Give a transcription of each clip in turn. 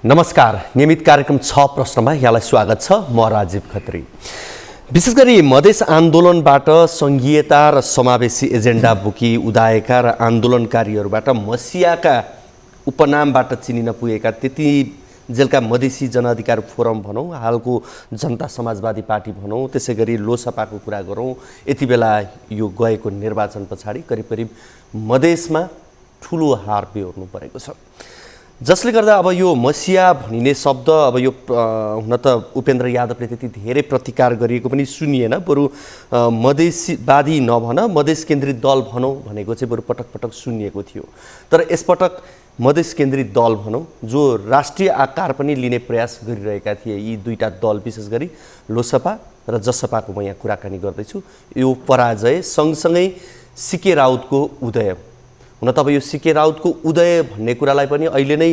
नमस्कार। नियमित कार्यक्रम 6 प्रश्नमा यहाँलाई स्वागत छ। म राजीव खत्री। विशेष गरी मधेस आन्दोलनबाट सङ्घीयता र समावेशी एजेन्डा बोकी उदाएका र आन्दोलनकारीहरूबाट मसियाका उपनामबाट चिनिन पुगेका त्यति जेलका मधेसी जनअधिकार फोरम भनौँ, हालको जनता समाजवादी पार्टी भनौँ, त्यसै गरी लोसपाको कुरा गरौँ, यति बेला यो गएको निर्वाचन पछाडि करिब करिब मधेसमा ठुलो हार बेहोर्नु परेको छ। जसले गर्दा अब यो मसिया भनिने शब्द अब यो हुन त उपेन्द्र यादवले त्यति धेरै प्रतिकार गरिएको पनि सुनिएन, बरु मधेसवादी नभन मधेस केन्द्रित दल भनौँ भनेको चाहिँ बरु पटक पटक सुनिएको थियो। तर यसपटक मधेस केन्द्रित दल भनौँ जो राष्ट्रिय आकार पनि लिने प्रयास गरिरहेका थिए यी दुईटा दल, विशेष गरी लोसपा र जसपाको म यहाँ कुराकानी गर्दैछु, यो पराजय सँगसँगै सिके राउतको उदय। हुन त अब यो सिके राउतको उदय भन्ने कुरालाई पनि अहिले नै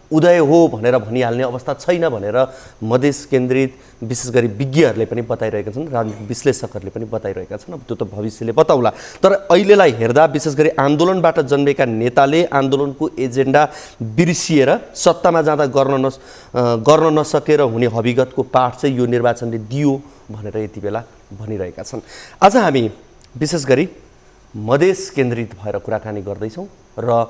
उदय हो भनेर भनिहाल्ने अवस्था छैन भनेर मधेस केन्द्रित विशेष गरी विज्ञहरूले पनि बताइरहेका छन्, राजनीतिक विश्लेषकहरूले पनि बताइरहेका छन्। अब त्यो त भविष्यले बताउला। तर अहिलेलाई हेर्दा विशेष गरी आन्दोलनबाट जन्मेका नेताले आन्दोलनको एजेन्डा बिर्सिएर सत्तामा जाँदा गर्न नसकेर हुने हविगतको पाठ चाहिँ यो निर्वाचनले दियो भनेर यति बेला भनिरहेका छन्। आज हामी विशेष गरी मधेस केन्द्रित भएर कुराकानी गर्दैछौँ र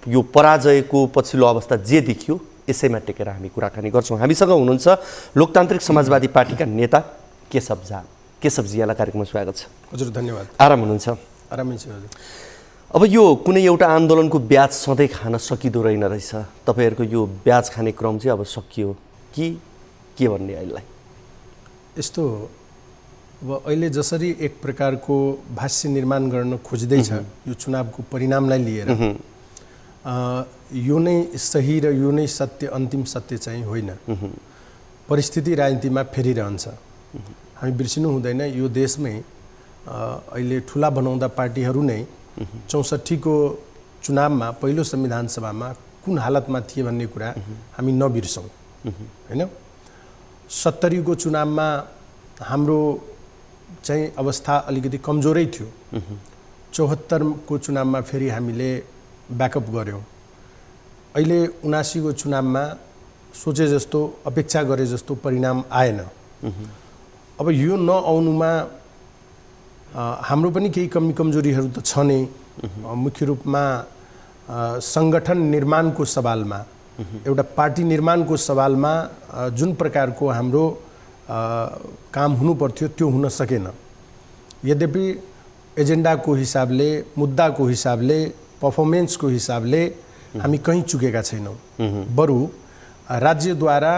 यो पराजयको पछिल्लो अवस्था जे देखियो यसैमा टेकेर हामी कुराकानी गर्छौँ। हामीसँग हुनुहुन्छ लोकतान्त्रिक समाजवादी पार्टीका नेता केशव झा। केशवजी, यहाँलाई कार्यक्रममा स्वागत छ। हजुर, धन्यवाद। आराम हुनुहुन्छ? आरामै छु हजुर। अब यो कुनै एउटा आन्दोलनको ब्याज सधैँ खान सकिँदो रहेन रहेछ। तपाईँहरूको यो ब्याज खाने क्रम चाहिँ अब सकियो कि के भन्ने अहिलेलाई? यस्तो अब अहिले जसरी एक प्रकारको भाष्य निर्माण गर्न खोज्दैछ यो चुनावको परिणामलाई लिएर, यो नै सही र यो नै सत्य, अन्तिम सत्य चाहिँ होइन। परिस्थिति राजनीतिमा फेरिरहन्छ। हामी बिर्सिनु हुँदैन यो देशमै अहिले ठुला बनाउँदा पार्टीहरू नै 64 को चुनावमा पहिलो संविधान सभामा कुन हालतमा थिए भन्ने कुरा हामी नबिर्सौँ होइन। 70 को चुनावमा हाम्रो चाहिँ अवस्था अलिकति कमजोरै थियो। 74 को चुनावमा फेरि हामीले ब्याकअप गऱ्यौँ। अहिले 79 को चुनावमा सोचे जस्तो, अपेक्षा गरे जस्तो परिणाम आएन। अब यो नआउनुमा हाम्रो पनि केही कमी कमजोरीहरू त छ नै। मुख्य रूपमा सङ्गठन निर्माणको सवालमा, एउटा पार्टी निर्माणको सवालमा जुन प्रकारको हाम्रो काम हुनु पर्थ्यो त्यो हुन सकेन। यद्यपि एजेन्डाको हिसाबले, मुद्दाको हिसाबले, पर्फर्मेन्सको हिसाबले हामी कहीँ चुकेका छैनौँ। बरु राज्यद्वारा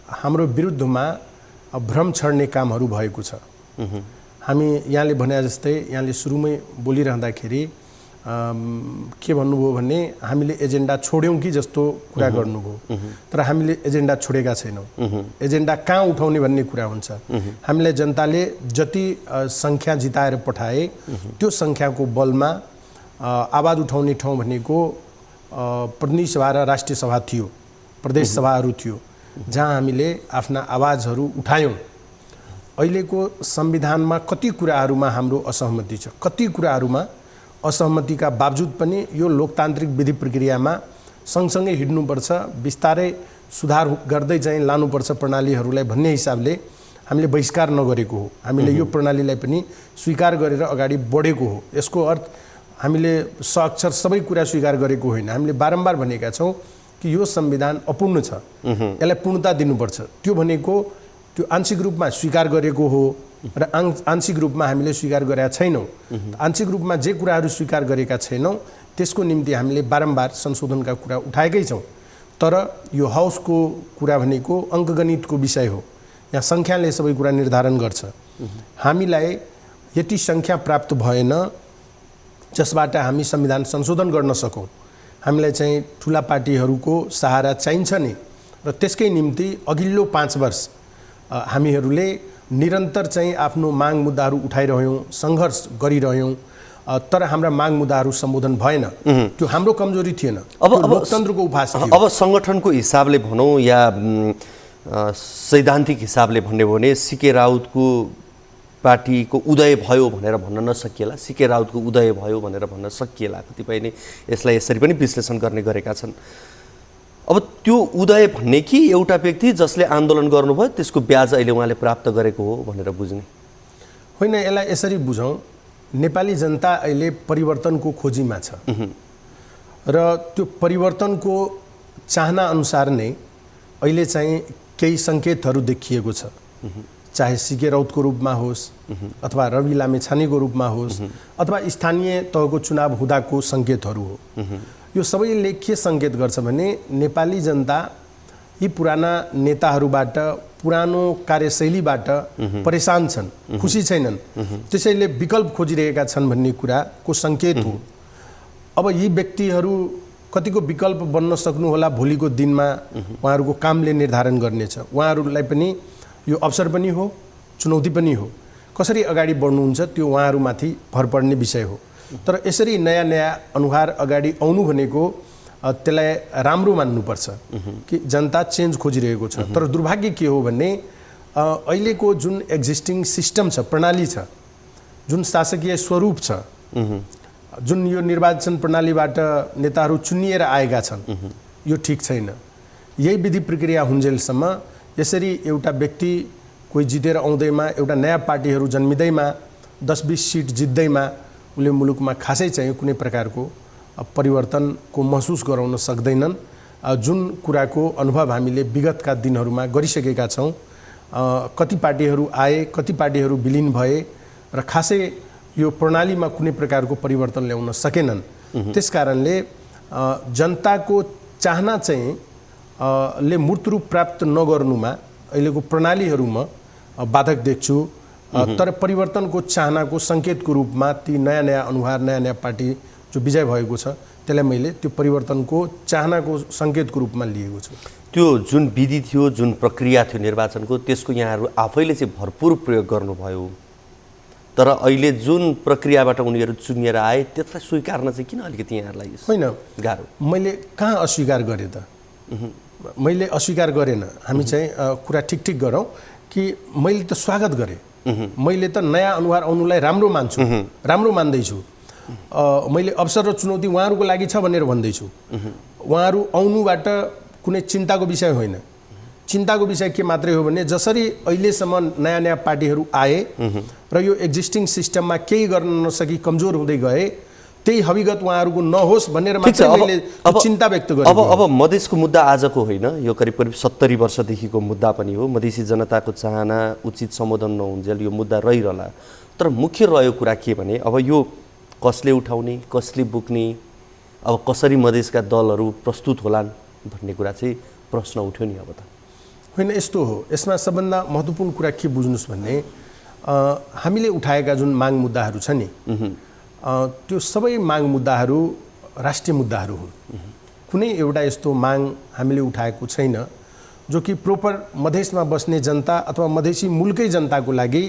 हाम्रो विरुद्धमा भ्रम छर्ने कामहरू भएको छ। हामी यहाँले भने जस्तै, यहाँले सुरुमै बोलिरहँदाखेरि के भन्नुभयो भने हामीले एजेन्डा छोड्यौँ कि जस्तो कुरा गर्नुभयो। तर हामीले एजेन्डा छोडेका छैनौँ। एजेन्डा कहाँ उठाउने भन्ने कुरा हुन्छ। हामीलाई जनताले जति सङ्ख्या जिताएर पठाए त्यो सङ्ख्याको बलमा आवाज उठाउने ठाउँ भनेको प्रतिनिधि सभा र राष्ट्रिय सभा थियो, प्रदेश सभाहरू थियो, जहाँ हामीले आफ्ना आवाजहरू उठायौँ। अहिलेको संविधानमा कति कुराहरूमा हाम्रो असहमति छ, कति कुराहरूमा असहमतिका बावजुद पनि यो लोकतान्त्रिक विधि प्रक्रियामा सँगसँगै हिँड्नुपर्छ, बिस्तारै सुधार गर्दै चाहिँ लानुपर्छ प्रणालीहरूलाई भन्ने हिसाबले हामीले बहिष्कार नगरेको हो। हामीले यो प्रणालीलाई पनि स्वीकार गरेर अगाडि बढेको हो। यसको अर्थ हामीले साक्षर सबै कुरा स्वीकार गरेको होइन। हामीले बारम्बार भनेका छौँ कि यो संविधान अपूर्ण छ, यसलाई पूर्णता दिनुपर्छ। त्यो भनेको त्यो आंशिक रूपमा स्वीकार गरेको हो र आंशिक रूपमा हामीले स्वीकार गरेका छैनौँ। आंशिक रूपमा जे कुराहरू स्वीकार गरेका छैनौँ त्यसको निम्ति हामीले बारम्बार संशोधनका कुरा उठाएकै छौँ। तर यो हाउसको कुरा भनेको अङ्कगणितको विषय हो। यहाँ सङ्ख्याले सबै कुरा निर्धारण गर्छ। हामीलाई यति सङ्ख्या प्राप्त भएन जसबाट हामी संविधान संशोधन गर्न सकौँ। हामीलाई चाहिँ ठुला पार्टीहरूको सहारा चाहिन्छ नै र त्यसकै निम्ति अघिल्लो 5 वर्ष हामीहरूले निरन्तर चाहिँ आफ्नो माग मुद्दाहरू उठाइरह्यौँ, सङ्घर्ष गरिरह्यौँ। तर हाम्रा माग मुद्दाहरू सम्बोधन भएन। त्यो हाम्रो कमजोरी थिएन, अब लोकतन्त्रको उपहास थियो। अब सङ्गठनको हिसाबले भनौँ या सैद्धान्तिक हिसाबले भन्ने हो भने सिके राउतको पार्टीको उदय भयो भनेर भन्न नसकिएला, सिके राउतको उदय भयो भनेर भन्न सकिएला। कतिपय नै यसलाई यसरी पनि विश्लेषण गर्ने गरेका छन्। अब त्यो उदय भन्ने कि एउटा व्यक्ति जसले आन्दोलन गर्नुभयो त्यसको ब्याज अहिले उहाँले प्राप्त गरेको हो भनेर बुझ्ने होइन। यसलाई यसरी बुझौँ, नेपाली जनता अहिले परिवर्तनको खोजीमा छ र त्यो परिवर्तनको चाहना अनुसार नै अहिले चाहिँ केही सङ्केतहरू देखिएको छ, चाहे सिके राउतको रूपमा होस् अथवा रवि लामेछानेको रूपमा होस् अथवा स्थानीय तहको चुनाव हुँदाको सङ्केतहरू हो। यो सबैले के सङ्केत गर्छ भने नेपाली जनता यी पुराना नेताहरूबाट, पुरानो कार्यशैलीबाट परेशान छन्, खुसी छैनन्, त्यसैले विकल्प खोजिरहेका छन् भन्ने कुराको सङ्केत हो। अब यी व्यक्तिहरू कतिको विकल्प बन्न सक्नुहोला भोलिको दिनमा उहाँहरूको कामले निर्धारण गर्नेछ। उहाँहरूलाई पनि यो अवसर पनि हो, चुनौती पनि हो। कसरी अगाडि बढ्नुहुन्छ त्यो उहाँहरूमाथि भर पर्ने विषय हो। तर यसरी नयाँ नयाँ अनुहार अगाडि आउनु भनेको त्यसलाई राम्रो मान्नुपर्छ कि जनता चेन्ज खोजिरहेको छ। तर दुर्भाग्य के हो भने अहिलेको जुन एक्जिस्टिङ सिस्टम छ, प्रणाली छ, जुन शासकीय स्वरूप छ, जुन यो निर्वाचन प्रणालीबाट नेताहरू चुनिएर आएका छन्, यो ठिक छैन। यही विधि प्रक्रिया हुन्जेलसम्म यसरी एउटा व्यक्ति कोही जितेर आउँदैमा, एउटा नयाँ पार्टीहरू जन्मिँदैमा, 10-20 सिट जित्दैमा उसले मुलुकमा खासै चाहिँ कुनै प्रकारको परिवर्तनको महसुस गराउन सक्दैनन्। जुन कुराको अनुभव हामीले विगतका दिनहरूमा गरिसकेका छौँ, कति पार्टीहरू आए, कति पार्टीहरू विलिन भए र खासै यो प्रणालीमा कुनै प्रकारको परिवर्तन ल्याउन सकेनन्। त्यसकारणले जनताको चाहना चाहिँ ले मूर्त रूप प्राप्त नगर्नुमा अहिलेको प्रणालीहरूमा बाधक देख्छु। तर परिवर्तनको चाहनाको सङ्केतको रूपमा ती नयाँ नयाँ अनुहार, नयाँ नयाँ पार्टी जो विजय भएको छ त्यसलाई मैले त्यो परिवर्तनको चाहनाको सङ्केतको रूपमा लिएको छु। त्यो जुन विधि थियो, जुन प्रक्रिया थियो निर्वाचनको, त्यसको यहाँहरू आफैले चाहिँ भरपुर प्रयोग गर्नुभयो। तर अहिले जुन प्रक्रियाबाट उनीहरू चुनिएर आए त्यसलाई स्वीकार्न चाहिँ किन अलिकति यहाँहरूलाई होइन गाह्रो? मैले कहाँ अस्वीकार गरेँ त? मैले अस्वीकार गरेन। हामी चाहिँ कुरा ठिक गरौँ कि मैले त स्वागत गरेँ। मैले त नयाँ अनुहार आउनुलाई राम्रो मान्छु, राम्रो मान्दैछु। मैले अवसर र चुनौती उहाँहरूको लागि छ भनेर भन्दैछु। उहाँहरू आउनुबाट कुनै चिन्ताको विषय होइन। चिन्ताको विषय के मात्रै हो भने जसरी अहिलेसम्म नयाँ नयाँ पार्टीहरू आए र यो एक्जिस्टिङ सिस्टममा केही गर्न नसकी कमजोर हुँदै गए, त्यही हविगत उहाँहरूको नहोस् भनेर मात्रै मैले चिन्ता व्यक्त गरेँ। अब मधेसको मुद्दा आजको होइन, यो करिब 70 वर्षदेखिको मुद्दा पनि हो। मधेसी जनताको चाहना उचित सम्बोधन नहुन्जेल यो मुद्दा रहिरहला। तर मुख्य रह्यो कुरा के भने अब यो कसले उठाउने, कसले बोक्ने, अब कसरी मधेसका दलहरू प्रस्तुत होलान् भन्ने कुरा चाहिँ प्रश्न उठ्यो नि। अब त होइन, यस्तो हो। यसमा सबभन्दा महत्त्वपूर्ण कुरा के बुझ्नुहोस् भने हामीले उठाएका जुन माग मुद्दाहरू छ नि, त्यो सबै माग मुद्दाहरू राष्ट्रिय मुद्दाहरू हुन्। कुनै एउटा यस्तो माग हामीले उठाएको छैन जो कि प्रोपर मधेसमा बस्ने जनता अथवा मधेसी मुलकै जनताको लागि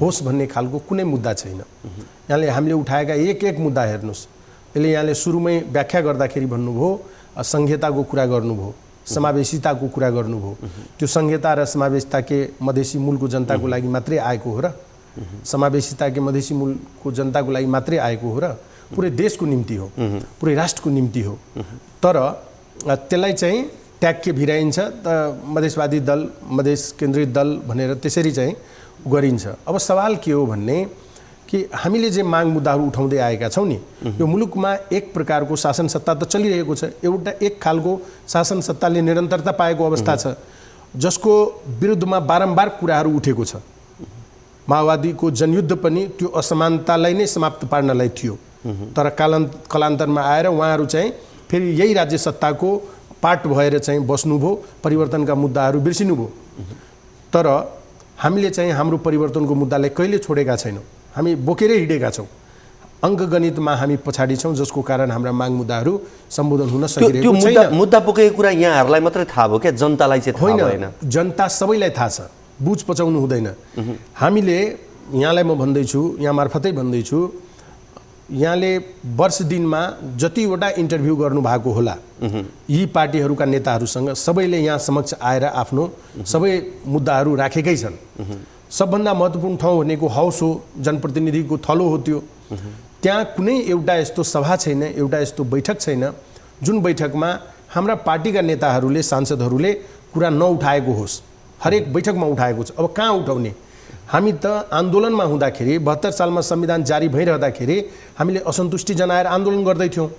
होस् भन्ने खालको कुनै मुद्दा छैन। यहाँले हामीले उठाएका एक मुद्दा हेर्नुहोस्। यसले यहाँले सुरुमै व्याख्या गर्दाखेरि भन्नुभयो संहिताको कुरा गर्नुभयो, समावेशिताको कुरा गर्नुभयो। त्यो संहिता र समावेशिता के मधेसी मूलको जनताको लागि मात्रै आएको हो र? समावेशिता के मधेसी मूलको जनताको लागि मात्रै आएको हो र? पुरै देशको निम्ति हो, पुरै राष्ट्रको निम्ति हो। तर त्यसलाई चाहिँ ट्याग के भिराइन्छ त मधेसवादी दल, मधेस केन्द्रित दल भनेर त्यसरी चाहिँ गरिन्छ। अब सवाल के हो भन्ने कि हामीले जे माग मुद्दाहरू उठाउँदै आएका छौँ नि, यो मुलुकमा एक प्रकारको शासन सत्ता त चलिरहेको छ। एउटा एक खालको शासन सत्ताले निरन्तरता पाएको अवस्था छ जसको विरुद्धमा बारम्बार कुराहरू उठेको छ। माओवादीको जनयुद्ध पनि त्यो असमानतालाई नै समाप्त पार्नलाई थियो। तर कालान्तरमा आएर उहाँहरू चाहिँ फेरि यही राज्य सत्ताको पार्ट भएर चाहिँ बस्नुभयो, परिवर्तनका मुद्दाहरू बिर्सिनुभयो। तर हामीले चाहिँ हाम्रो परिवर्तनको मुद्दालाई कहिले छोडेका छैनौँ, हामी बोकेरै हिँडेका छौँ। अङ्कगणितमा हामी पछाडि छौँ जसको कारण हाम्रा माग मुद्दाहरू सम्बोधन हुन सकिरहेको छैन। मुद्दा बोकेको कुरा यहाँहरूलाई मात्रै थाहा भयो क्या? जनतालाई चाहिँ थाहा भएन? जनता सबैलाई थाहा छ, बुझ पचाउनु हुँदैन। हामीले यहाँलाई म भन्दैछु, यहाँ मार्फतै भन्दैछु, यहाँले वर्ष दिनमा जतिवटा इन्टरभ्यू गर्नुभएको होला यी पार्टीहरूका नेताहरूसँग, सबैले यहाँ समक्ष आएर आफ्नो सबै मुद्दाहरू राखेकै छन्। सबभन्दा महत्त्वपूर्ण ठाउँ भनेको हाउस हो, जनप्रतिनिधिको थलो हो। त्यहाँ कुनै एउटा यस्तो सभा छैन, एउटा यस्तो बैठक छैन जुन बैठकमा हाम्रा पार्टीका नेताहरूले सांसदहरूले कुरा नउठाएको होस्, हरेक बैठकमा उठाएको छ। अब कहाँ उठाउने? हामी त आन्दोलनमा हुँदाखेरि 72 सालमा संविधान जारी भइरहँदाखेरि हामीले असन्तुष्टि जनाएर आन्दोलन गर्दै थियौँ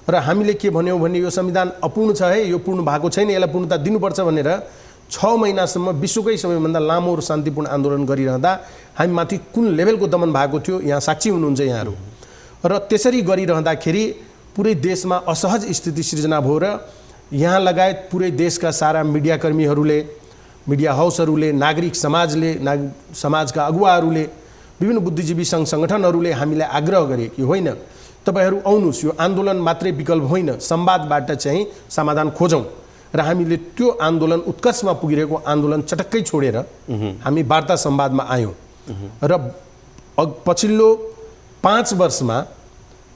र हामीले के भन्यौँ भने यो संविधान अपूर्ण छ है, यो पूर्ण भएको छैन, यसलाई पूर्णता दिनुपर्छ भनेर 6 महिनासम्म विश्वकै सबैभन्दा लामो र शान्तिपूर्ण आन्दोलन गरिरहँदा हामी माथि कुन लेभलको दमन भएको थियो यहाँ साक्षी हुनुहुन्छ यहाँहरू। र त्यसरी गरिरहँदाखेरि पुरै देशमा असहज स्थिति सिर्जना भयो र यहाँ लगायत पुरै देशका सारा मिडियाकर्मीहरूले, मिडिया हाउसहरूले, नागरिक समाजले, समाजका अगुवाहरूले, विभिन्न बुद्धिजीवी सङ्घ सङ्गठनहरूले हामीलाई आग्रह गरे कि होइन, तपाईँहरू आउनुहोस्, यो आन्दोलन मात्रै विकल्प होइन, संवादबाट चाहिँ समाधान खोजौँ। र हामीले त्यो आन्दोलन उत्कर्षमा पुगिरहेको आन्दोलन चटक्कै छोडेर हामी वार्ता संवादमा आयौँ र पछिल्लो 5 वर्षमा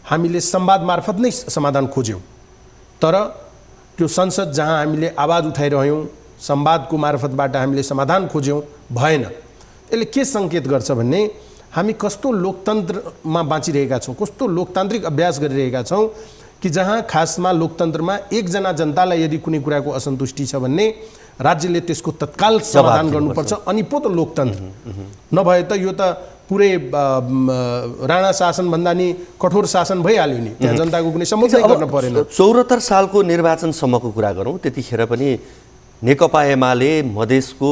हामीले संवाद मार्फत नै समाधान खोज्यौँ। तर त्यो संसद जहाँ हामीले आवाज उठाइरह्यौँ, संवादको मार्फतबाट हामीले समाधान खोज्यौँ, भएन। यसले के सङ्केत गर्छ भन्ने हामी कस्तो लोकतन्त्रमा बाँचिरहेका छौँ, कस्तो लोकतान्त्रिक अभ्यास गरिरहेका छौँ कि जहाँ खासमा लोकतन्त्रमा एकजना जनतालाई यदि कुनै कुराको असन्तुष्टि छ भन्ने राज्यले त्यसको तत्काल समाधान गर्नुपर्छ, अनि पो त लोकतन्त्र। नभए त यो त पुरै राणा शासनभन्दा नि कठोर शासन भइहाल्यो नि, त्यहाँ जनताको कुनै सम्बोधन गर्न परेन। 74 सालको निर्वाचनसम्मको कुरा गरौँ, त्यतिखेर पनि नेकपा एमाले मधेसको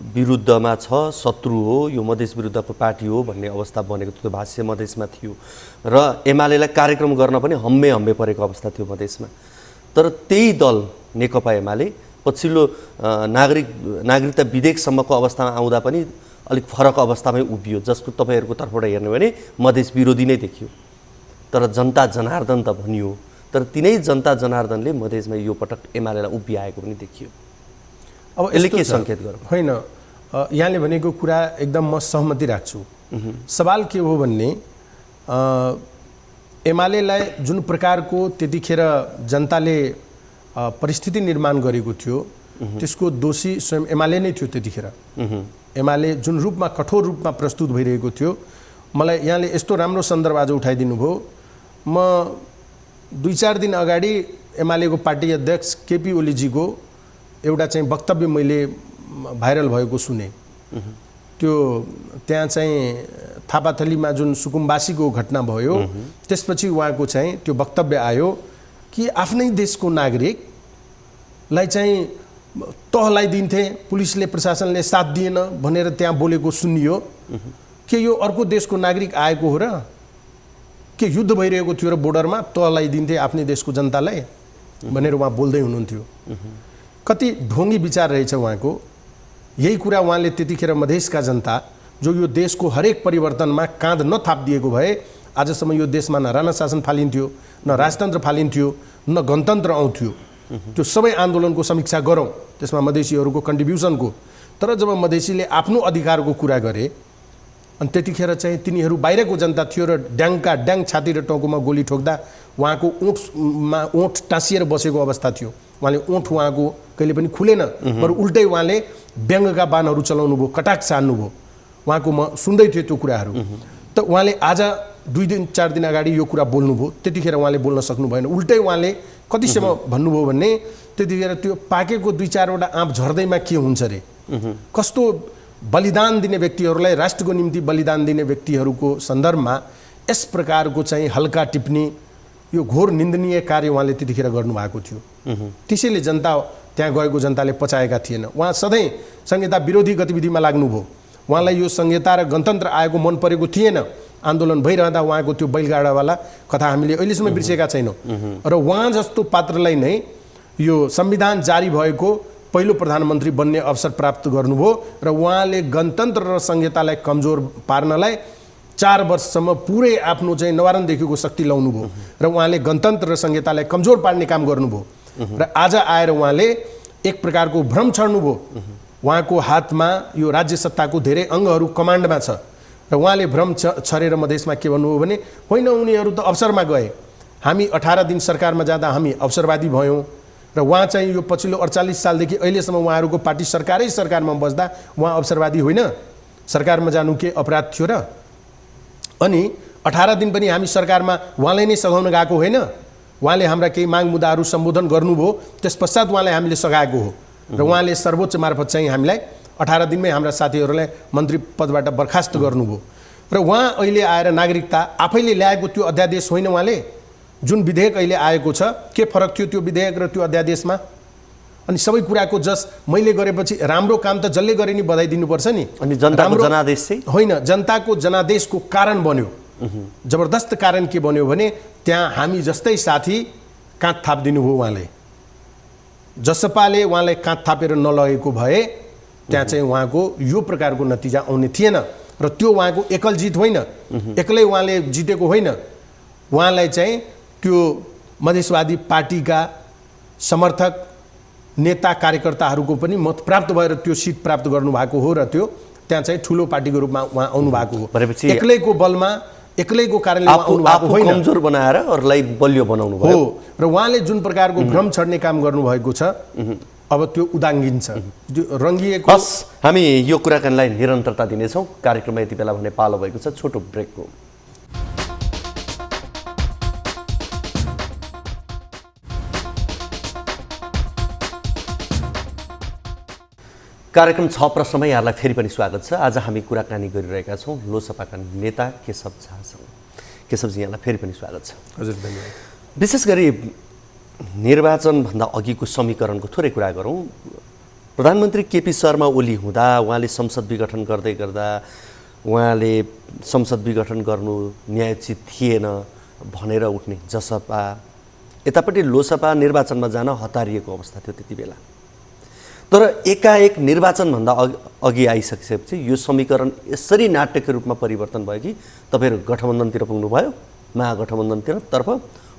विरुद्धमा छ, शत्रु हो, यो मधेस विरुद्धको पार्टी हो भन्ने अवस्था बनेको थियो, भाष्य मधेसमा थियो र एमालेलाई कार्यक्रम गर्न पनि हम्मे परेको अवस्था थियो मधेसमा। तर त्यही दल नेकपा एमाले पछिल्लो नागरिकता विधेयकसम्मको अवस्थामा आउँदा पनि अलिक फरक अवस्थामै उभियो, जसको तपाईँहरूको तर्फबाट हेर्नु भने मधेस विरोधी नै देखियो। तर जनता जनार्दन त भनियो, तर तिनै जनता जनार्दनले मधेसमा यो पटक एमालेलाई उभिआएको पनि देखियो। अब यसले के सङ्केत गर्छ? होइन, यहाँले भनेको कुरा एकदम म सहमति राख्छु। सवाल के हो भन्ने, एमालेलाई जुन प्रकारको त्यतिखेर जनताले परिस्थिति निर्माण गरेको थियो त्यसको दोषी स्वयं एमाले नै थियो। त्यतिखेर एमाले जुन रूपमा, कठोर रूपमा प्रस्तुत भइरहेको थियो, मलाई यहाँले यस्तो राम्रो सन्दर्भ आज उठाइदिनु भयो। म 2-4 दिन अगाडि एमालेको पार्टी अध्यक्ष केपी ओलीजीको एउटा चाहिँ वक्तव्य मैले भाइरल भएको सुने। त्यो त्यहाँ चाहिँ थापाथलीमा जुन सुकुम्बासीको घटना भयो त्यसपछि उहाँको चाहिँ त्यो वक्तव्य आयो कि आफ्नै देशको नागरिकलाई चाहिँ तहलाई दिन्थे, पुलिसले, प्रशासनले साथ दिएन भनेर त्यहाँ बोलेको सुनियो। के यो अर्को देशको नागरिक आएको हो र? के युद्ध भइरहेको थियो र बोर्डरमा तहलाई दिन्थे आफ्नै देशको जनतालाई भनेर उहाँ बोल्दै हुनुहुन्थ्यो। कति ढोङ्गी विचार रहेछ उहाँको। यही कुरा उहाँले त्यतिखेर मधेसका जनता जो यो देशको हरेक परिवर्तनमा काँध नथापिदिएको भए आजसम्म यो देशमा न राणा शासन फालिन्थ्यो, न राजतन्त्र फालिन्थ्यो, न गणतन्त्र आउँथ्यो। त्यो सबै आन्दोलनको समीक्षा गरौँ, त्यसमा मधेसीहरूको कन्ट्रिब्युसनको। तर जब मधेसीले आफ्नो अधिकारको कुरा गरे अनि त्यतिखेर चाहिँ तिनीहरू बाहिरको जनता थियो र ड्याङका ड्याङ छाती र टाउकोमा गोली ठोक्दा उहाँको ओठ टाँसिएर बसेको अवस्था थियो। उहाँले ओठ उहाँको कहिले पनि खुलेन, बरु उल्टै उहाँले व्यङ्गका बाणहरू चलाउनु भयो, कटाक्ष हान्नुभयो। उहाँको म सुन्दै थिएँ त्यो कुराहरू। त उहाँले आज 2-4 दिन अगाडि यो कुरा बोल्नुभयो, त्यतिखेर उहाँले बोल्न सक्नु भएन। उल्टै उहाँले कतिसम्म भन्नुभयो भने त्यतिखेर त्यो पाकेको 2-4 वटा आँप झर्दैमा के हुन्छ रे, कस्तो बलिदान दिने व्यक्तिहरूलाई, राष्ट्रको निम्ति बलिदान दिने व्यक्तिहरूको सन्दर्भमा यस प्रकारको चाहिँ हल्का टिप्पणी, यो घोर निन्दनीय कार्य उहाँले त्यतिखेर गर्नुभएको थियो। त्यसैले जनता, त्यहाँ गएको जनताले पचाएका थिएन। उहाँ सधैँ संहिता विरोधी गतिविधिमा लाग्नुभयो। उहाँलाई यो संहिता र गणतन्त्र आएको मन परेको थिएन। आन्दोलन भइरहँदा उहाँको त्यो बैलगाडावाला कथा हामीले अहिलेसम्म बिर्सेका छैनौँ। र उहाँ जस्तो पात्रलाई नै यो संविधान जारी भएको पहिलो प्रधानमन्त्री बन्ने अवसर प्राप्त गर्नुभयो र उहाँले गणतन्त्र र संहितालाई कमजोर पार्नलाई 4 वर्षसम्म पुरै आफ्नो चाहिँ नवारनदेखिको शक्ति लाउनुभयो र उहाँले गणतन्त्र र संहितालाई कमजोर पार्ने काम गर्नुभयो। र आज आएर उहाँले एक प्रकारको भ्रम छर्नुभयो। उहाँको हातमा यो राज्य सत्ताको धेरै अङ्गहरू कमान्डमा छ र उहाँले भ्रम छरेर मधेसमा के भन्नुभयो भने होइन, उनीहरू त अवसरमा गए, हामी 18 दिन सरकारमा जाँदा हामी अवसरवादी भयौँ। र उहाँ चाहिँ यो पछिल्लो 48 सालदेखि अहिलेसम्म उहाँहरूको पार्टी सरकारमा बस्दा उहाँ अवसरवादी होइन? सरकारमा जानु के अपराध थियो र? अनि 18 दिन पनि हामी सरकारमा उहाँलाई नै सघाउन गएको होइन? उहाँले हाम्रा केही माग मुद्दाहरू सम्बोधन गर्नुभयो, त्यस पश्चात उहाँलाई हामीले सघाएको हो र उहाँले सर्वोच्च मार्फत चाहिँ हामीलाई 18 दिनमै हाम्रा साथीहरूलाई मन्त्री पदबाट बर्खास्त गर्नुभयो र उहाँ अहिले आएर नागरिकता आफैले ल्याएको त्यो अध्यादेश होइन, उहाँले जुन विधेयक अहिले आएको छ के फरक थियो त्यो विधेयक र त्यो अध्यादेशमा? अनि सबै कुराको जस मैले गरेपछि राम्रो काम त जसले गरे नि बधाई दिनुपर्छ नि। अनि जनताको जनादेश चाहिँ होइन, जनताको जनादेशको कारण बन्यो, जबरदस्त कारण के बन्यो भने त्यहाँ हामी जस्तै साथी काँध थापिदिनु भयो उहाँले। जसपाले उहाँलाई काँध थापेर नलगेको भए त्यहाँ चाहिँ उहाँको यो प्रकारको नतिजा आउने थिएन र त्यो उहाँको एकल जित होइन, एक्लै उहाँले जितेको होइन। उहाँलाई चाहिँ त्यो मधेसवादी पार्टीका समर्थक नेता कार्यकर्ताहरूको पनि मत प्राप्त भएर त्यो सिट प्राप्त गर्नुभएको हो र त्यो त्यहाँ चाहिँ ठुलो पार्टीको रूपमा उहाँ आउनु भएको हो। एक्लैको बलमा एक्लैको कारणले आउनु भएको होइन, कमजोर बनाएर अरूलाई बलियो बनाउनु भयो हो। र उहाँले जुन प्रकारको भ्रम छड्ने काम गर्नुभएको छ अब त्यो उदाङ्गिन्छ, त्यो रङ्गिएको। हस्, हामी यो कुराकानीलाई निरन्तरता दिनेछौँ। कार्यक्रममा यति बेला भने पालो भएको छ छोटो ब्रेकको। कार्यक्रम 6 प्रश्नमा यहाँलाई फेरि पनि स्वागत छ। आज हामी कुराकानी गरिरहेका छौँ लोसपाका नेता केशव झासँग। केशवजी, यहाँलाई फेरि पनि स्वागत छ। हजुर, धन्यवाद। विशेष गरी निर्वाचनभन्दा अघिको समीकरणको थोरै कुरा गरौँ। प्रधानमन्त्री केपी शर्मा ओली हुँदा उहाँले संसद विघटन गर्दै गर्दा उहाँले संसद विघटन गर्नु न्यायोचित थिएन भनेर उठ्ने जसपा, यतापट्टि लोसपा निर्वाचनमा जान हतारिएको अवस्था थियो त्यति बेला। तर एकाएक निर्वाचनभन्दा अघि आइसकेपछि यो समीकरण यसरी नाट्यको रूपमा परिवर्तन भयो कि तपाईँहरू गठबन्धनतिर पुग्नुभयो, महागठबन्धनतिर तर्फ,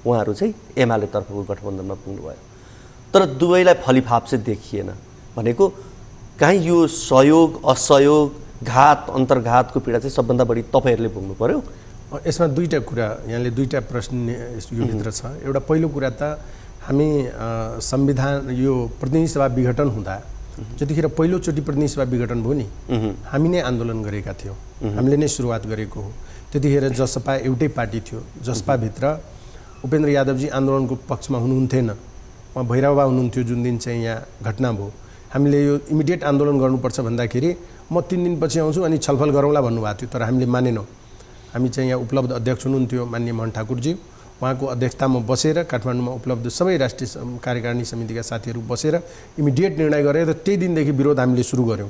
उहाँहरू चाहिँ एमाले तर्फको गठबन्धनमा पुग्नुभयो। तर दुवैलाई फलिफाप चाहिँ देखिएन। भनेको कहीँ यो सहयोग असहयोग घात अन्तर्घातको पीडा चाहिँ सबभन्दा बढी तपाईँहरूले भोग्नु पर्यो। यसमा दुईवटा कुरा, यहाँले दुईवटा प्रश्न यो भित्र छ। एउटा पहिलो कुरा त हामी संविधान यो प्रतिनिधि सभा विघटन हुँदा जतिखेर पहिलोचोटि प्रतिनिधि सभा विघटन भयो नि, हामी नै आन्दोलन गरेका थियौँ, हामीले नै सुरुवात गरेको हो। त्यतिखेर जसपा एउटै पार्टी थियो। जसपाभित्र उपेन्द्र यादवजी आन्दोलनको पक्षमा हुनुहुन्थेन, उहाँ भैरवबा हुनुहुन्थ्यो जुन दिन चाहिँ यहाँ घटना भयो। हामीले यो इमिडिएट आन्दोलन गर्नुपर्छ भन्दाखेरि म 3 दिनपछि आउँछु अनि छलफल गरौँला भन्नुभएको थियो, तर हामीले मानेनौँ। हामी चाहिँ यहाँ उपलब्ध अध्यक्ष हुनुहुन्थ्यो माननीय मोहन ठाकुरजी, उहाँको अध्यक्षतामा बसेर काठमाडौँमा उपलब्ध सबै राष्ट्रिय कार्यकारिणी समितिका साथीहरू बसेर इमिडिएट निर्णय गरेर त्यही दिनदेखि विरोध हामीले सुरु गऱ्यौँ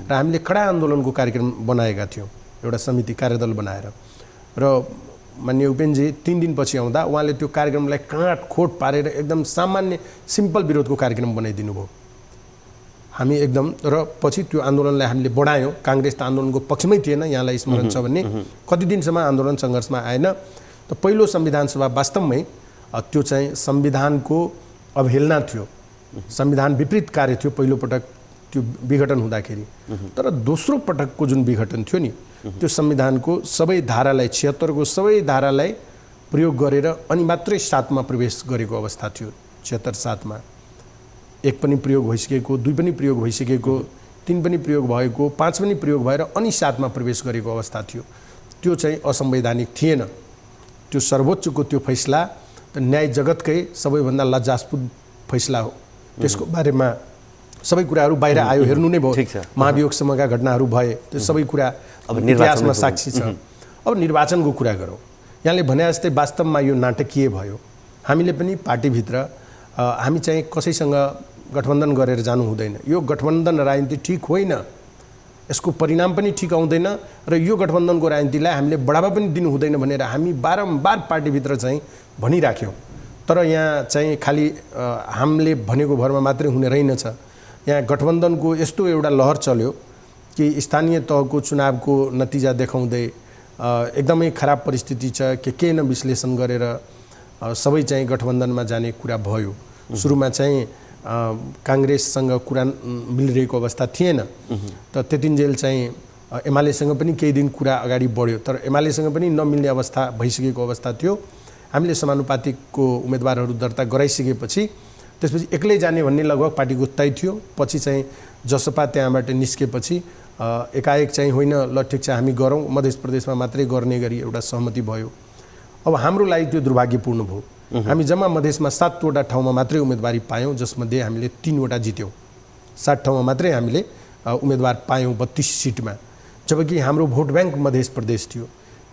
र हामीले कडा आन्दोलनको कार्यक्रम बनाएका थियौँ, एउटा समिति कार्यदल बनाएर। र माननीय उपेन्द्रजी 3 दिनपछि आउँदा उहाँले त्यो कार्यक्रमलाई काटखोट पारेर एकदम सामान्य सिम्पल विरोधको कार्यक्रम बनाइदिनु भयो। हामी एकदम, र पछि त्यो आन्दोलनलाई हामीले बढायौँ। काङ्ग्रेस त आन्दोलनको पक्षमै थिएन, यहाँलाई स्मरण छ भने कति दिनसम्म आन्दोलन सङ्घर्षमा आएन। त पहिलो संविधान सभा वास्तवमै त्यो चाहिँ संविधानको अवहेलना थियो, संविधान विपरीत कार्य थियो पहिलो पटक त्यो विघटन हुँदाखेरि। तर दोस्रो पटकको जुन विघटन थियो नि, त्यो संविधानको सबै धारालाई 76 को सबै धारालाई प्रयोग गरेर अनि मात्रै 7 मा प्रवेश गरेको अवस्था थियो। 76-7 मा 1 पनि प्रयोग भइसकेको, 2 पनि प्रयोग भइसकेको, 3 पनि प्रयोग भएको, 5 पनि प्रयोग भएर अनि 7 मा प्रवेश गरेको अवस्था थियो। त्यो चाहिँ असंवैधानिक थिएन। त्यो सर्वोच्चको त्यो फैसला त न्याय जगतकै सबैभन्दा लज्जास्पद फैसला हो। त्यसको बारेमा सबै कुराहरू बाहिर आयो, हेर्नु नै भयो। महाभियोगसम्मका घटनाहरू भए, त्यो सबै कुरा अब इतिहासमा साक्षी छ। अब निर्वाचनको कुरा गरौँ। यहाँले भने जस्तै वास्तवमा यो नाटकीय भयो। हामीले पनि पार्टीभित्र हामी चाहिँ कसैसँग गठबन्धन गरेर जानु हुँदैन। यो गठबन्धन राजनीति ठिक होइन, यसको परिणाम पनि ठिक आउँदैन र यो गठबन्धनको राजनीतिलाई हामीले बढावा पनि दिनु हुँदैन भनेर हामी बारम्बार पार्टीभित्र चाहिँ भनिराख्यौँ। तर यहाँ चाहिँ खालि हामीले भनेको भरमा मात्रै हुने रहेनछ। यहाँ गठबन्धनको यस्तो एउटा लहर चल्यो कि स्थानीय तहको चुनावको नतिजा देखाउँदै एकदमै खराब परिस्थिति छ के न विश्लेषण गरेर सबै चाहिँ गठबन्धनमा जाने कुरा भयो। सुरुमा चाहिँ काङ्ग्रेससँग कुरा मिलिरहेको अवस्था थिएन, त त्यतिन्जेल चाहिँ एमालेसँग पनि केही दिन कुरा अगाडि बढ्यो, तर एमालेसँग पनि नमिल्ने अवस्था भइसकेको अवस्था थियो। हामीले समानुपातिकको उम्मेदवारहरू दर्ता गराइसकेपछि त्यसपछि एक्लै जाने भन्ने लगभग पार्टीको तय थियो। पछि चाहिँ जसपा त्यहाँबाट निस्केपछि एकाएक चाहिँ होइन, ल ठिक छ हामी गरौँ, मध्य प्रदेशमा मात्रै गर्ने गरी एउटा सहमति भयो। अब हाम्रो लागि त्यो दुर्भाग्यपूर्ण भयो। हामी जम्मा मधेसमा 7वटा ठाउँमा मात्रै उम्मेदवारी पायौँ, जसमध्ये हामीले 3वटा जित्यौँ। 60 ठाउँमा मात्रै हामीले उम्मेदवार पायौँ 32 सिटमा, जबकि हाम्रो भोट ब्याङ्क मध्य प्रदेश थियो।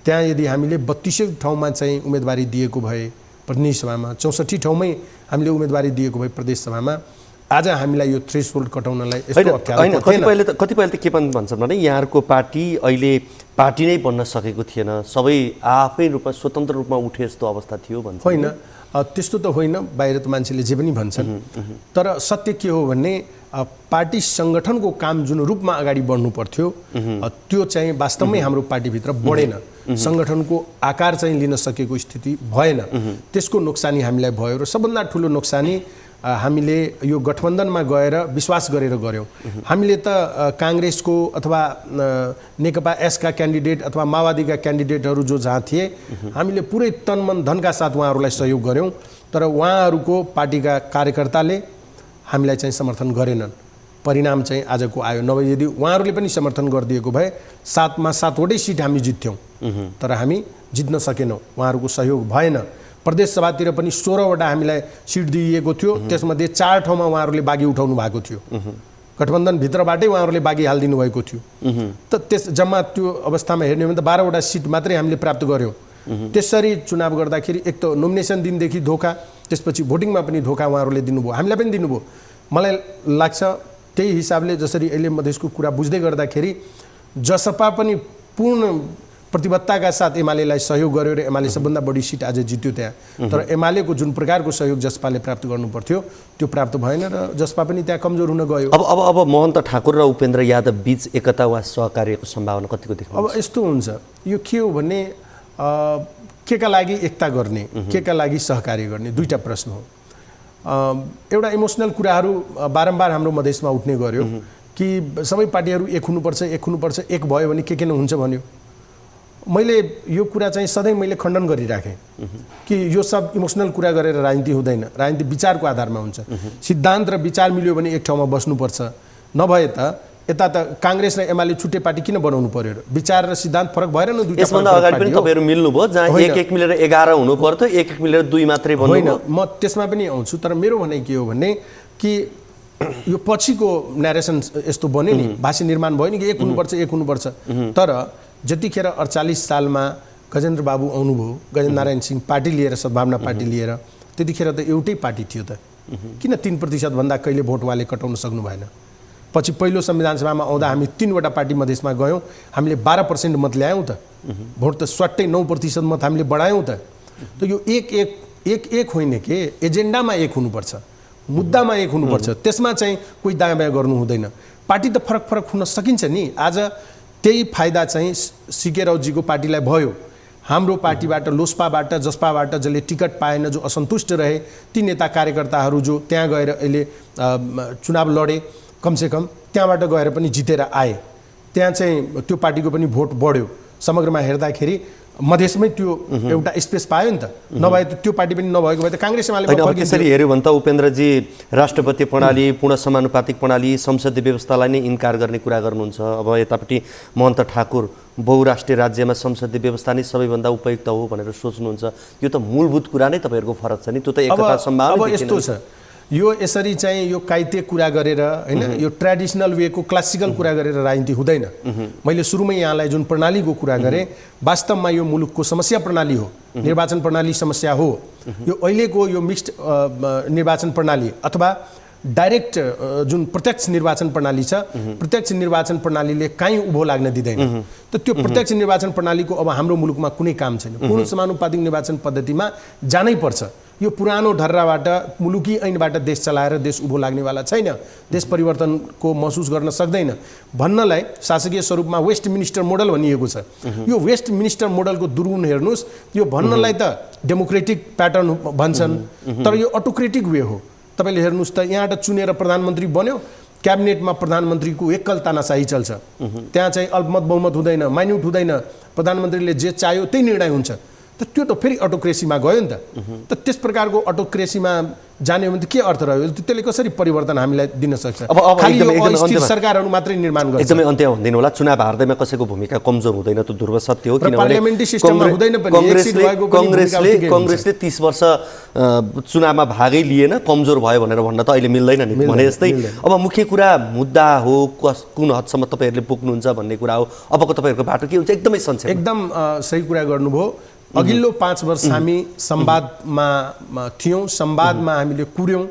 त्यहाँ यदि हामीले 32 ठाउँमा चाहिँ उम्मेदवारी दिएको भए प्रतिनिधि सभामा, 64 ठाउँमै हामीले उम्मेदवारी दिएको भए प्रदेश सभामा, आज हामीलाई यो थ्रेसहोल्ड कटाउनलाई यस्तो अप्ठ्यारो कतिपयले त के पनि भन्छन् भने यहाँहरूको पार्टी अहिले पार्टी नै बन्न सकेको थिएन, सबै आफ्नै रूपमा स्वतन्त्र रूपमा उठे जस्तो अवस्था थियो भन्छ। होइन, त्यस्तो त होइन, बाहिर त मान्छेले जे पनि भन्छन्। तर सत्य के हो भने पार्टी सङ्गठनको काम जुन रूपमा अगाडि बढ्नु पर्थ्यो त्यो चाहिँ वास्तवमै हाम्रो पार्टीभित्र बढेन। सङ्गठनको आकार चाहिँ लिन सकेको स्थिति भएन, त्यसको नोक्सानी हामीलाई भयो। र सबभन्दा ठुलो नोक्सानी हामीले यो गठबन्धनमा गएर विश्वास गरेर गऱ्यौँ। हामीले त काङ्ग्रेसको अथवा नेकपा एसका क्यान्डिडेट अथवा माओवादीका क्यान्डिडेटहरू जो जहाँ थिए, हामीले पुरै तन मन धनका साथ उहाँहरूलाई सहयोग गऱ्यौँ। तर उहाँहरूको पार्टीका कार्यकर्ताले हामीलाई चाहिँ समर्थन गरेनन्। परिणाम चाहिँ आजको आयो। नभए यदि उहाँहरूले पनि समर्थन गरिदिएको भए 7मा 7वटै सिट हामी जित्थ्यौँ, तर हामी जित्न सकेनौँ, उहाँहरूको सहयोग भएन। प्रदेश सभातिर पनि 16वटा हामीलाई सिट दिइएको थियो, त्यसमध्ये 4 ठाउँमा उहाँहरूले बागी उठाउनु भएको थियो। गठबन्धनभित्रबाटै उहाँहरूले बागी हालिदिनु भएको थियो। त त्यस जम्मा त्यो अवस्थामा हेर्ने हो भने त 12वटा सिट मात्रै हामीले प्राप्त गऱ्यौँ। त्यसरी चुनाव गर्दाखेरि एक त नोमिनेसन दिनदेखि धोका, त्यसपछि भोटिङमा पनि धोका उहाँहरूले दिनुभयो, हामीलाई पनि दिनुभयो। मलाई लाग्छ त्यही हिसाबले जसरी अहिले मधेसको कुरा बुझ्दै गर्दाखेरि जसपा पनि पूर्ण प्रतिबद्धताका साथ एमालेलाई सहयोग गर्यो र एमाले सबभन्दा बढी सिट आज जित्यो त्यहाँ। तर एमालेको जुन प्रकारको सहयोग जसपाले प्राप्त गर्नु पर्थ्यो त्यो प्राप्त भएन र जसपा पनि त्यहाँ कमजोर हुन गयो। अब महन्त ठाकुर र उपेन्द्र यादव बीच एकता वा सहकार्यको सम्भावना कतिको देख्नुहुन्छ? अब यस्तो हुन्छ, यो के हो भने के का लागि एकता गर्ने, के का लागि सहकार्य गर्ने, दुईटा प्रश्न हो। एउटा इमोसनल कुराहरू बारम्बार हाम्रो मधेसमा उठ्ने गर्यो कि सबै पार्टीहरू एक हुनुपर्छ, एक हुनुपर्छ, एक भयो भने के नहुन्छ भन्यो। मैले यो कुरा चाहिँ सधैँ मैले खण्डन गरिराखेँ कि यो सब इमोसनल कुरा गरेर राजनीति हुँदैन, राजनीति विचारको आधारमा हुन्छ। सिद्धान्त र विचार मिल्यो भने एक ठाउँमा बस्नुपर्छ, नभए त यता त काङ्ग्रेस र एमाले छुट्टै पार्टी किन बनाउनु पर्यो र? विचार र सिद्धान्त फरक भएर न दुईटा। यसभन्दा अगाडि पनि तपाईँहरू मिल्नुभयो, जहाँ एक मिलेर 11 हुनु पर्थ्यो, एक मिलेर 2 मात्रै होइन। म त्यसमा पनि आउँछु, तर मेरो भनाइ के हो भने कि यो पछिको न्यारेसन यस्तो बन्यो नि, भाषा निर्माण भयो नि कि एक हुनुपर्छ, एक हुनुपर्छ। तर जतिखेर 48 सालमा गजेन्द्र बाबु आउनुभयो, गजेन्द्र नारायण सिंह पार्टी लिएर, सद्भावना पार्टी लिएर, त्यतिखेर त एउटै पार्टी थियो त, किन 3% भन्दा कहिले भोट उहाँले कटाउन सक्नु भएन? पछि पहिलो संविधान सभामा आउँदा हामी 3वटा पार्टी मधेसमा गयौँ, हामीले 12% मत ल्यायौँ त, भोट त स्वाट्टै 9% मत हामीले बढायौँ त। त यो एक होइन के, एजेन्डामा एक हुनुपर्छ, मुद्दामा एक हुनुपर्छ, त्यसमा चाहिँ कोही दायाँ बायाँ गर्नु हुँदैन। पार्टी त फरक फरक हुन सकिन्छ नि। आज त्यही फाइदा चाहिँ सीके राउतजीको पार्टीलाई भयो। हाम्रो पार्टीबाट, लोसपाबाट, जसपाबाट जसले टिकट पाएन, जो असन्तुष्ट रहे, ती नेता कार्यकर्ताहरू जो त्यहाँ गएर अहिले चुनाव लडे, कमसेकम त्यहाँबाट गएर पनि जितेर आए, त्यहाँ चाहिँ त्यो पार्टीको पनि भोट बढ्यो। समग्रमा हेर्दाखेरि मधेसमै त्यो एउटा स्पेस पायो नि त, नभए त त्यो पार्टी पनि नभएको भए त काङ्ग्रेस एमाले त्यसरी हेऱ्यो भने त उपेन्द्रजी राष्ट्रपति प्रणाली, पूर्ण समानुपातिक प्रणाली, संसदीय व्यवस्थालाई नै इन्कार गर्ने कुरा गर्नुहुन्छ। अब यतापट्टि महन्त ठाकुर बहुराष्ट्रिय राज्यमा संसदीय व्यवस्था नै सबैभन्दा उपयुक्त हो भनेर सोच्नुहुन्छ। यो त मूलभूत कुरा नै तपाईँहरूको फरक छ नि, त्यो त एकता सम्भावना। अब यस्तो छ, यो यसरी चाहिँ यो काइते कुरा गरेर हैन, यो ट्रेडिसनल वेको क्लासिकल कुरा गरेर राजनीति हुँदैन। मैले सुरुमै यहाँलाई जुन प्रणालीको कुरा गरेँ, वास्तवमा यो मुलुकको समस्या प्रणाली हो, निर्वाचन प्रणाली समस्या हो। यो अहिलेको यो मिक्स्ड निर्वाचन प्रणाली अथवा डाइरेक्ट जुन प्रत्यक्ष निर्वाचन प्रणाली छ, प्रत्यक्ष निर्वाचन प्रणालीले कहीँ उभो लाग्न दिँदैन। त त्यो प्रत्यक्ष निर्वाचन प्रणालीको अब हाम्रो मुलुकमा कुनै काम छैन। पूर्ण समानुपातिक निर्वाचन पद्धतिमा जानै पर्छ। यो पुरानो ढर्राबाट, मुलुकी ऐनबाट देश चलाएर देश उभो लाग्नेवाला छैन, देश परिवर्तनको महसुस गर्न सक्दैन भन्नलाई शासकीय स्वरूपमा वेस्ट मिनिस्टर मोडल भनिएको छ। यो वेस्ट मिनिस्टर मोडलको दुर्गुण हेर्नुहोस्, यो भन्नलाई त डेमोक्रेटिक प्याटर्न भन्छन्, तर यो अटोक्रेटिक वे हो। तपाईँले हेर्नुहोस् त, यहाँबाट चुनेर प्रधानमन्त्री बन्यो, क्याबिनेटमा प्रधानमन्त्रीको एकल तानाशाही चल्छ, त्यहाँ चाहिँ अल्पमत बहुमत हुँदैन, माइन्युट हुँदैन, प्रधानमन्त्रीले जे चाह्यो त्यही निर्णय हुन्छ। त त्यो त फेरि अटोक्रेसीमा गयो नि त त्यस प्रकारको अटोक्रेसीमा जाने हो भने त के अर्थ रह्यो त्यसले कसरी परिवर्तन हामीलाई दिन सक्छ अब खालि एकदमै यो अस्थिर अन्त्यमा सरकारहरू मात्रै निर्माण गर्छ एकदमै अन्त्य हुँदैन होला चुनाव हार्दैमा कसैको भूमिका कमजोर हुँदैन त ध्रुव सत्य हो किनभने पार्लियामेन्ट्री सिस्टममा हुँदैन पनि एक सिट भएको पनि कांग्रेसले 30 वर्ष चुनावमा भागै लिएन कमजोर भयो भनेर भन्न त अहिले मिल्दैन नि भने जस्तै अब मुख्य कुरा मुद्दा हो कुन हदसम्म तपाईहरुले पुग्नुहुन्छ भन्ने कुरा हो अबको तपाईहरुको बाटो के हुन्छ एकदमै संक्षेप एकदम सही कुरा गर्नुभयो अघिल्लो 5 वर्ष हामी संवादमा थियौं संवादमा हामीले कुर्यौं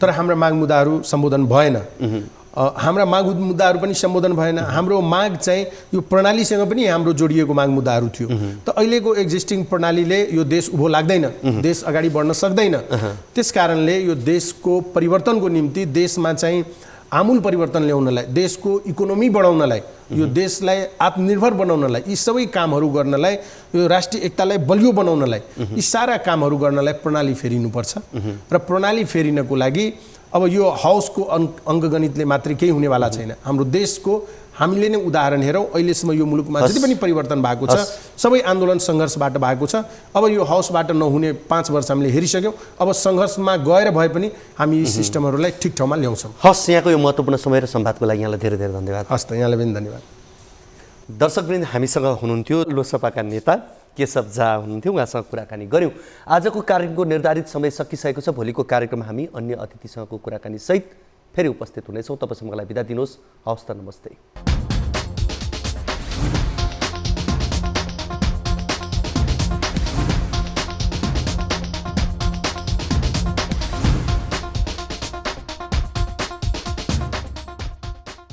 तर हाम्रा माग मुद्दाहरू सम्बोधन भएन हाम्रा माग मुद्दाहरू पनि सम्बोधन भएन हाम्रो माग चाहिँ यो प्रणालीसँग पनि हाम्रो जोडिएको माग मुद्दाहरू थियो त अहिलेको एक्जिस्टिङ प्रणालीले यो देश उभो लाग्दैन देश अगाडि बढ्न सक्दैन त्यसकारणले यो देशको परिवर्तनको निम्ति देशमा चाहिँ आमूल परिवर्तन ल्याउनलाई देशको इकोनोमी बढाउनलाई यो देशलाई आत्मनिर्भर बनाउनलाई यी सबै कामहरू गर्नलाई यो राष्ट्रिय एकतालाई बलियो बनाउनलाई यी सारा कामहरू गर्नलाई प्रणाली फेरिनुपर्छ र प्रणाली फेरिनको लागि अब यो हाउसको अङ्कगणितले मात्रै केही हुनेवाला छैन हाम्रो देशको हामीले नै उदाहरण हेरौँ अहिलेसम्म यो मुलुकमा जति पनि परिवर्तन भएको छ सबै आन्दोलन सङ्घर्षबाट भएको छ अब यो हाउसबाट नहुने 5 वर्ष हामीले हेरिसक्यौँ अब सङ्घर्षमा गएर भए पनि हामी यी सिस्टमहरूलाई ठिक ठाउँमा ल्याउँछौँ हस् यहाँको यो महत्त्वपूर्ण समय र संवादको लागि यहाँलाई धेरै धेरै धन्यवाद हस् त यहाँलाई पनि धन्यवाद दर्शकवृन्द हामीसँग हुनुहुन्थ्यो लोकसभाका नेता केशव झा हुनुहुन्थ्यो उहाँसँग कुराकानी गऱ्यौँ आजको कार्यक्रमको निर्धारित समय सकिसकेको छ भोलिको कार्यक्रम हामी अन्य अतिथिसँगको कुराकानी सहित फेरि उपस्थित हुनेछौँ तबसम्मलाई बिदा दिनुहोस् हवस् त नमस्ते